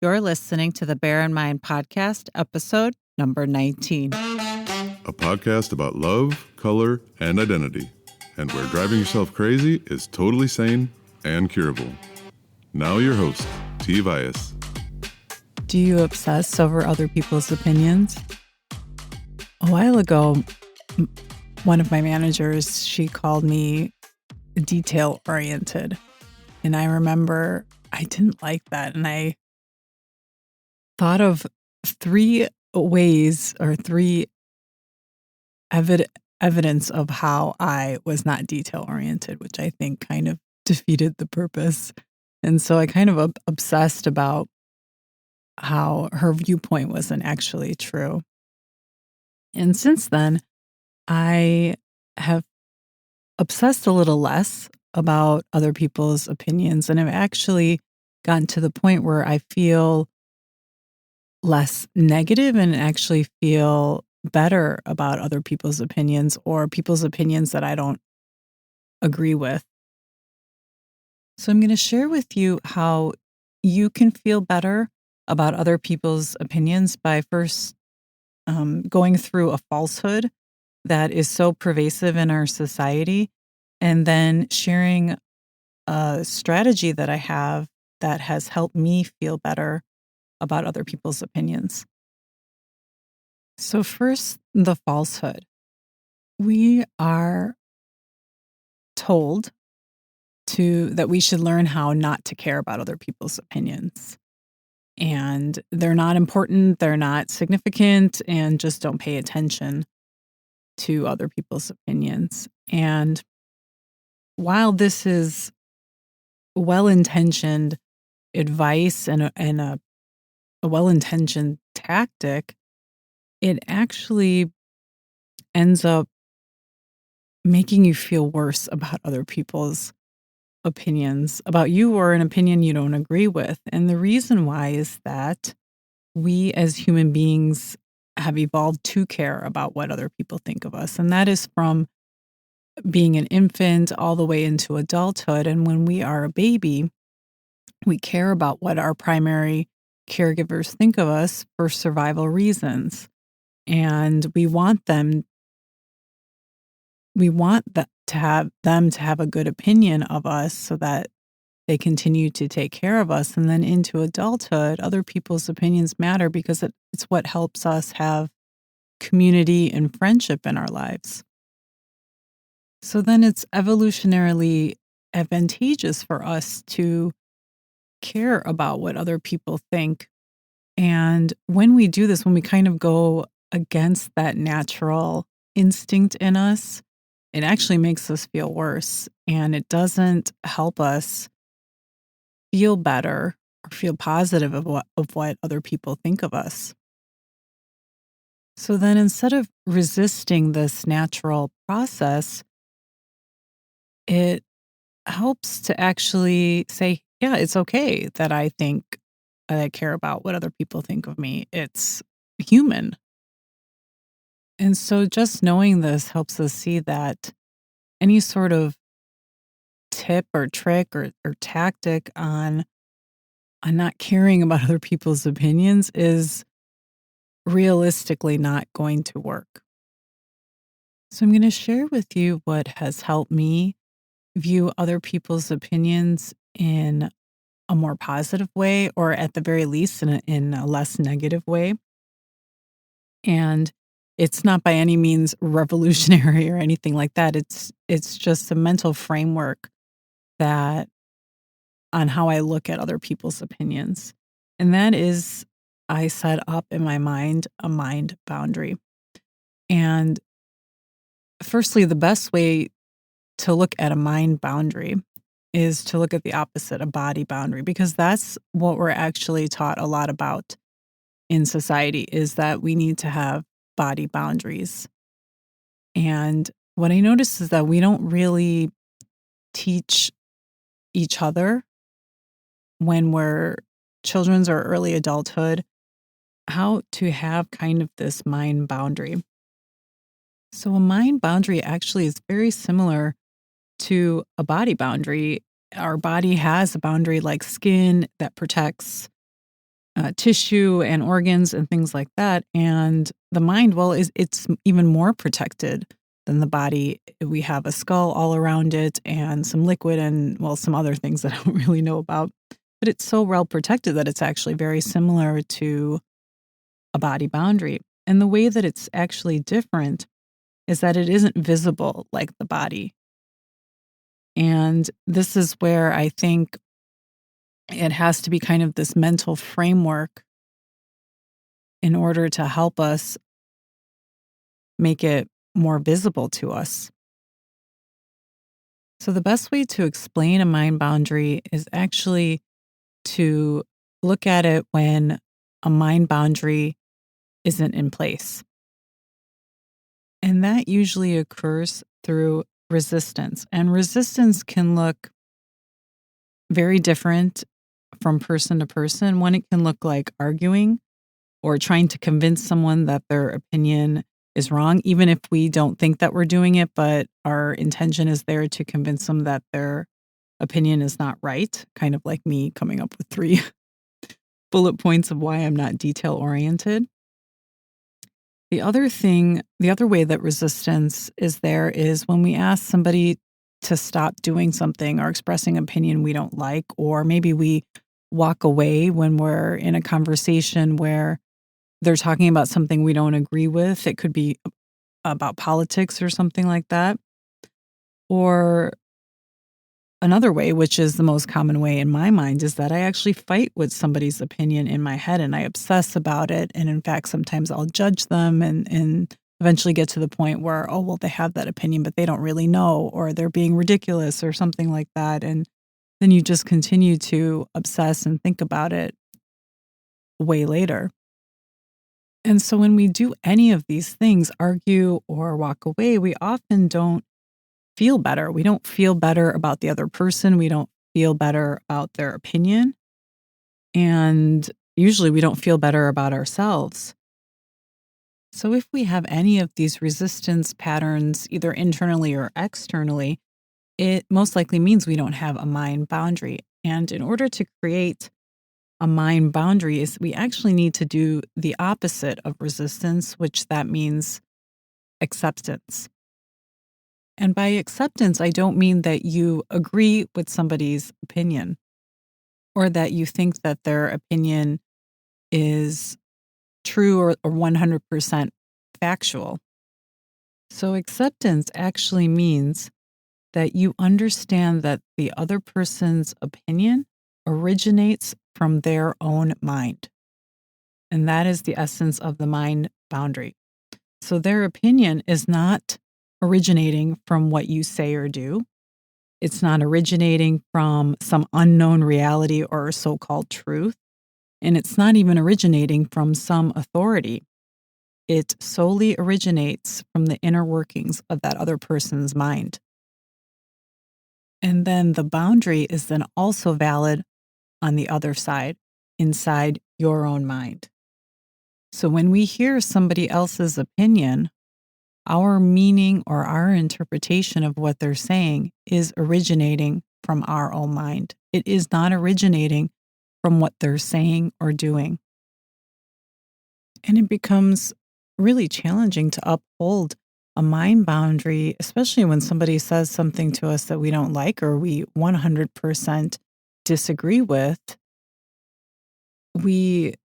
You're listening to the Bear in Mind podcast, episode number 19. A podcast about love, color, and identity, and where driving yourself crazy is totally sane and curable. Now your host, T. Vias. Do you obsess over other people's opinions? A while ago, one of my managers, she called me detail-oriented. And I remember I didn't like that. And I thought of three ways or three evidence of how I was not detail-oriented, which I think kind of defeated the purpose. And so I kind of obsessed about how her viewpoint wasn't actually true. And since then, I have obsessed a little less about other people's opinions, and I've actually gotten to the point where I feel less negative and actually feel better about other people's opinions or people's opinions that I don't agree with. So I'm going to share with you how you can feel better about other people's opinions by first going through a falsehood that is so pervasive in our society, and then sharing a strategy that I have that has helped me feel better about other people's opinions. So first, the falsehood. We are told that we should learn how not to care about other people's opinions. And they're not important, they're not significant, and just don't pay attention to other people's opinions. And while this is well-intentioned advice and a well-intentioned tactic, it actually ends up making you feel worse about other people's opinions about you or an opinion you don't agree with. And the reason why is that we as human beings have evolved to care about what other people think of us. And that is from being an infant all the way into adulthood. And when we are a baby, we care about what our primary caregivers think of us for survival reasons. And we want them to have a good opinion of us so that they continue to take care of us. And then into adulthood, other people's opinions matter because it's what helps us have community and friendship in our lives. So then it's evolutionarily advantageous for us to care about what other people think. And when we do this, when we kind of go against that natural instinct in us, it actually makes us feel worse, and it doesn't help us feel better or feel positive of what other people think of us. So then instead of resisting this natural process, it helps to actually say, yeah, it's okay that I care about what other people think of me. It's human. And so just knowing this helps us see that any sort of tip or trick or tactic on not caring about other people's opinions is realistically not going to work. So I'm going to share with you what has helped me view other people's opinions in a more positive way, or at the very least in a less negative way. And it's not by any means revolutionary or anything like that. It's just a mental framework that on how I look at other people's opinions. And that is, I set up in my mind a mind boundary. And firstly, the best way to look at a mind boundary is to look at the opposite, a body boundary, because that's what we're actually taught a lot about in society, is that we need to have body boundaries. And what I noticed is that we don't really teach each other when we're children's or early adulthood how to have kind of this mind boundary. So a mind boundary actually is very similar to a body boundary. Our body has a boundary like skin that protects tissue and organs and things like that. And the mind, well, it's even more protected than the body. We have a skull all around it and some liquid and, well, some other things that I don't really know about. But it's so well protected that it's actually very similar to a body boundary. And the way that it's actually different is that it isn't visible like the body. And this is where I think it has to be kind of this mental framework in order to help us make it more visible to us. So, the best way to explain a mind boundary is actually to look at it when a mind boundary isn't in place. And that usually occurs through resistance. And resistance can look very different from person to person. One, it can look like arguing or trying to convince someone that their opinion is wrong, even if we don't think that we're doing it, but our intention is there to convince them that their opinion is not right, kind of like me coming up with 3 bullet points of why I'm not detail oriented. The other way that resistance is there is when we ask somebody to stop doing something or expressing opinion we don't like, or maybe we walk away when we're in a conversation where they're talking about something we don't agree with. It could be about politics or something like that. Or another way, which is the most common way in my mind, is that I actually fight with somebody's opinion in my head and I obsess about it. And in fact, sometimes I'll judge them and eventually get to the point where, oh, well, they have that opinion, but they don't really know, or they're being ridiculous or something like that. And then you just continue to obsess and think about it way later. And so when we do any of these things, argue or walk away, we often don't feel better. We don't feel better about the other person. We don't feel better about their opinion. And usually we don't feel better about ourselves. So if we have any of these resistance patterns, either internally or externally, it most likely means we don't have a mind boundary. And in order to create a mind boundary is we actually need to do the opposite of resistance, which that means acceptance. And by acceptance, I don't mean that you agree with somebody's opinion or that you think that their opinion is true or 100% factual. So acceptance actually means that you understand that the other person's opinion originates from their own mind. And that is the essence of the mind boundary. So their opinion is not originating from what you say or do. It's not originating from some unknown reality or so called truth. And it's not even originating from some authority. It solely originates from the inner workings of that other person's mind. And then the boundary is then also valid on the other side, inside your own mind. So when we hear somebody else's opinion, our meaning or our interpretation of what they're saying is originating from our own mind. It is not originating from what they're saying or doing. And it becomes really challenging to uphold a mind boundary, especially when somebody says something to us that we don't like or we 100% disagree with. We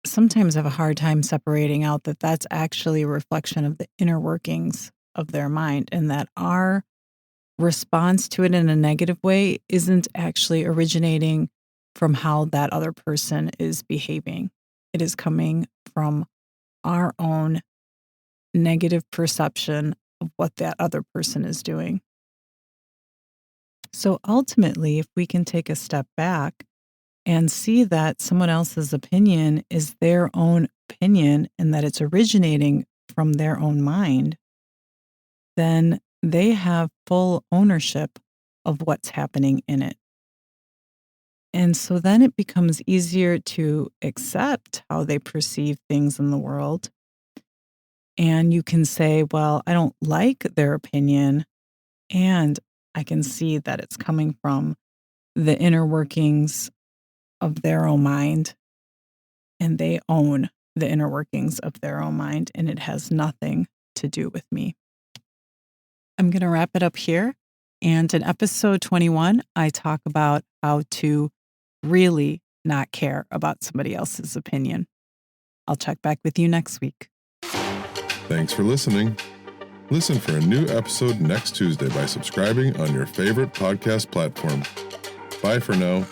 sometimes have a hard time separating out that that's actually a reflection of the inner workings of their mind and that our response to it in a negative way isn't actually originating from how that other person is behaving. It is coming from our own negative perception of what that other person is doing. So ultimately, if we can take a step back and see that someone else's opinion is their own opinion and that it's originating from their own mind, then they have full ownership of what's happening in it. And so then it becomes easier to accept how they perceive things in the world. And you can say, well, I don't like their opinion, and I can see that it's coming from the inner workings of their own mind. and they own the inner workings of their own mind, and it has nothing to do with me. I'm going to wrap it up here. And in episode 21, I talk about how to really not care about somebody else's opinion. I'll check back with you next week. Thanks for listening. Listen for a new episode next Tuesday by subscribing on your favorite podcast platform. Bye for now.